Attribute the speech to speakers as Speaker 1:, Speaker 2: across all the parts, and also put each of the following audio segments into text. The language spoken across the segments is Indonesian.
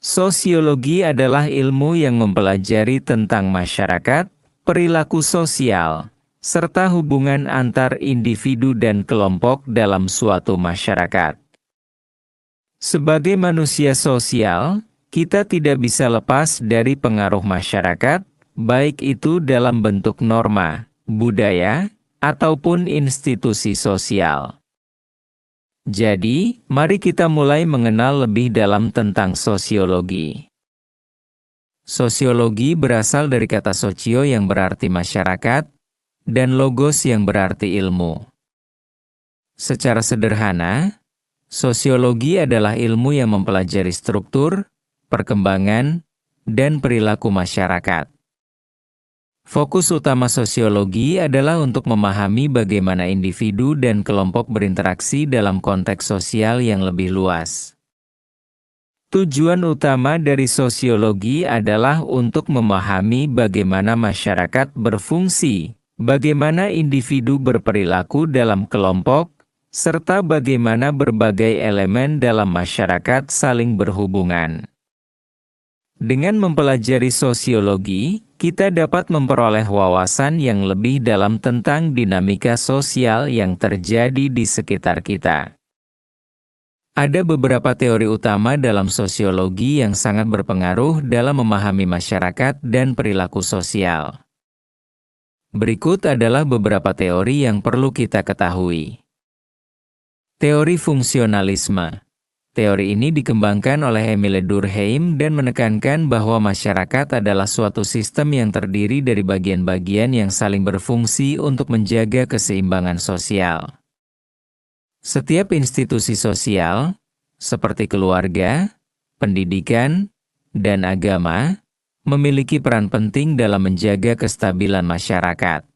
Speaker 1: Sosiologi adalah ilmu yang mempelajari tentang masyarakat, perilaku sosial, serta hubungan antar individu dan kelompok dalam suatu masyarakat. Sebagai manusia sosial, kita tidak bisa lepas dari pengaruh masyarakat, baik itu dalam bentuk norma, budaya, ataupun institusi sosial. Jadi, mari kita mulai mengenal lebih dalam tentang sosiologi. Sosiologi berasal dari kata socio yang berarti masyarakat, dan logos yang berarti ilmu. Secara sederhana, sosiologi adalah ilmu yang mempelajari struktur, perkembangan, dan perilaku masyarakat. Fokus utama sosiologi adalah untuk memahami bagaimana individu dan kelompok berinteraksi dalam konteks sosial yang lebih luas. Tujuan utama dari sosiologi adalah untuk memahami bagaimana masyarakat berfungsi, bagaimana individu berperilaku dalam kelompok, serta bagaimana berbagai elemen dalam masyarakat saling berhubungan. Dengan mempelajari sosiologi, kita dapat memperoleh wawasan yang lebih dalam tentang dinamika sosial yang terjadi di sekitar kita. Ada beberapa teori utama dalam sosiologi yang sangat berpengaruh dalam memahami masyarakat dan perilaku sosial. Berikut adalah beberapa teori yang perlu kita ketahui. Teori fungsionalisme. Teori ini dikembangkan oleh Emile Durkheim dan menekankan bahwa masyarakat adalah suatu sistem yang terdiri dari bagian-bagian yang saling berfungsi untuk menjaga keseimbangan sosial. Setiap institusi sosial, seperti keluarga, pendidikan, dan agama, memiliki peran penting dalam menjaga kestabilan masyarakat.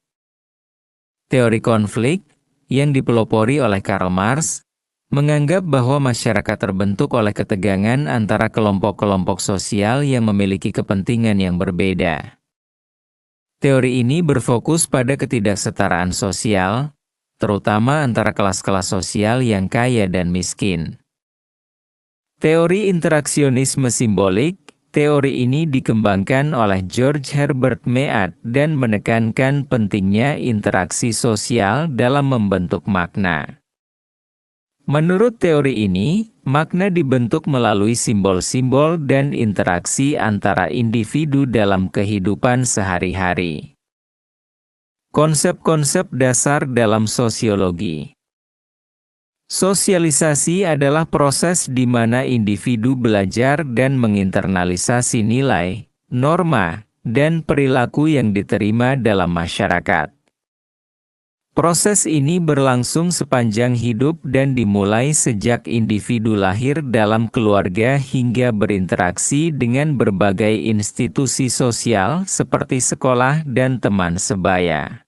Speaker 1: Teori konflik, yang dipelopori oleh Karl Marx, menganggap bahwa masyarakat terbentuk oleh ketegangan antara kelompok-kelompok sosial yang memiliki kepentingan yang berbeda. Teori ini berfokus pada ketidaksetaraan sosial, terutama antara kelas-kelas sosial yang kaya dan miskin. Teori interaksionisme simbolik. Teori ini dikembangkan oleh George Herbert Mead dan menekankan pentingnya interaksi sosial dalam membentuk makna. Menurut teori ini, makna dibentuk melalui simbol-simbol dan interaksi antara individu dalam kehidupan sehari-hari. Konsep-konsep dasar dalam sosiologi. Sosialisasi adalah proses di mana individu belajar dan menginternalisasi nilai, norma, dan perilaku yang diterima dalam masyarakat. Proses ini berlangsung sepanjang hidup dan dimulai sejak individu lahir dalam keluarga hingga berinteraksi dengan berbagai institusi sosial seperti sekolah dan teman sebaya.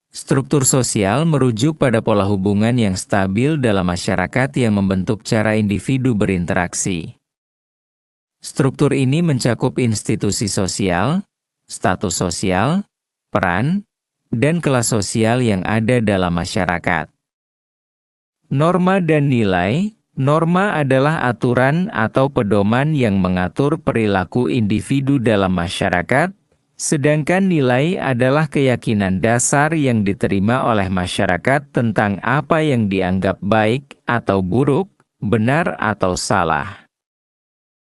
Speaker 1: Struktur sosial merujuk pada pola hubungan yang stabil dalam masyarakat yang membentuk cara individu berinteraksi. Struktur ini mencakup institusi sosial, status sosial, peran, dan kelas sosial yang ada dalam masyarakat. Norma dan nilai. Norma adalah aturan atau pedoman yang mengatur perilaku individu dalam masyarakat, sedangkan nilai adalah keyakinan dasar yang diterima oleh masyarakat tentang apa yang dianggap baik atau buruk, benar atau salah.